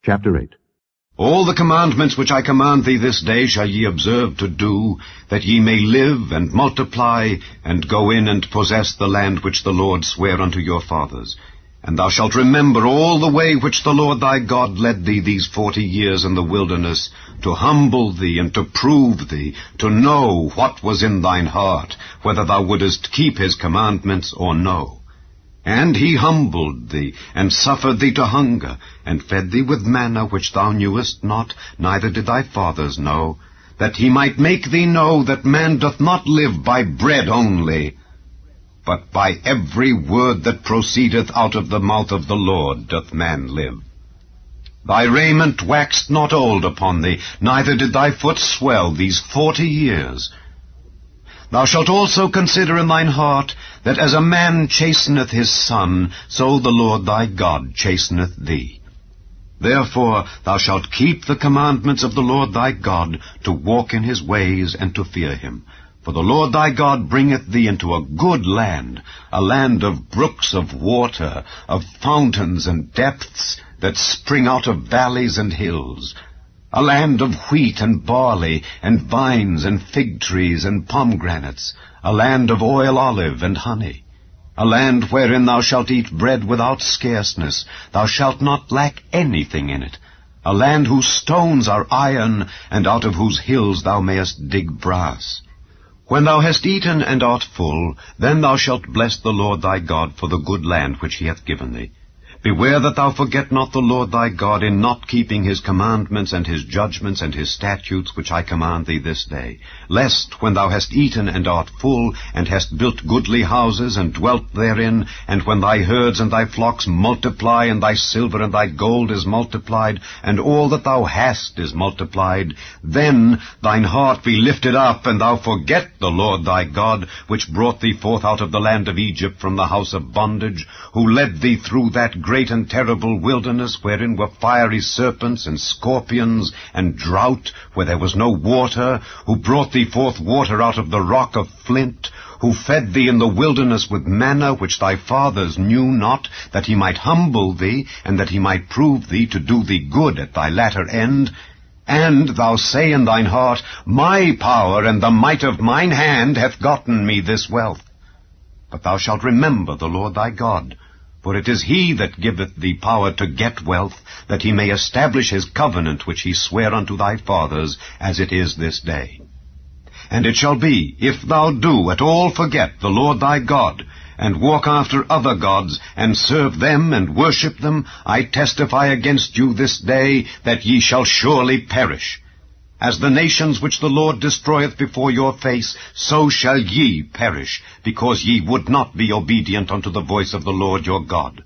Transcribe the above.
Chapter 8. All the commandments which I command thee this day shall ye observe to do, that ye may live and multiply, and go in and possess the land which the Lord sware unto your fathers. And thou shalt remember all the way which the Lord thy God led thee these 40 years in the wilderness, to humble thee and to prove thee, to know what was in thine heart, whether thou wouldest keep his commandments or no. And he humbled thee, and suffered thee to hunger, and fed thee with manna which thou knewest not, neither did thy fathers know, that he might make thee know that man doth not live by bread only, but by every word that proceedeth out of the mouth of the Lord doth man live. Thy raiment waxed not old upon thee, neither did thy foot swell these 40 years. Thou shalt also consider in thine heart, that as a man chasteneth his son, so the Lord thy God chasteneth thee. Therefore thou shalt keep the commandments of the Lord thy God, to walk in his ways, and to fear him. For the Lord thy God bringeth thee into a good land, a land of brooks of water, of fountains and depths, that spring out of valleys and hills, a land of wheat and barley, and vines and fig trees and pomegranates, a land of oil, olive, and honey, a land wherein thou shalt eat bread without scarceness, thou shalt not lack anything in it, a land whose stones are iron, and out of whose hills thou mayest dig brass. When thou hast eaten and art full, then thou shalt bless the Lord thy God for the good land which he hath given thee. Beware that thou forget not the Lord thy God in not keeping his commandments and his judgments and his statutes which I command thee this day, lest when thou hast eaten and art full, and hast built goodly houses and dwelt therein, and when thy herds and thy flocks multiply, and thy silver and thy gold is multiplied, and all that thou hast is multiplied, then thine heart be lifted up, and thou forget the Lord thy God, which brought thee forth out of the land of Egypt from the house of bondage, who led thee through that great and terrible wilderness, wherein were fiery serpents and scorpions, and drought, where there was no water, who brought thee forth water out of the rock of flint, who fed thee in the wilderness with manna which thy fathers knew not, that he might humble thee, and that he might prove thee to do thee good at thy latter end. And thou say in thine heart, My power and the might of mine hand hath gotten me this wealth. But thou shalt remember the Lord thy God, for it is he that giveth thee power to get wealth, that he may establish his covenant which he sware unto thy fathers, as it is this day. And it shall be, if thou do at all forget the Lord thy God, and walk after other gods, and serve them and worship them, I testify against you this day, that ye shall surely perish. As the nations which the Lord destroyeth before your face, so shall ye perish, because ye would not be obedient unto the voice of the Lord your God.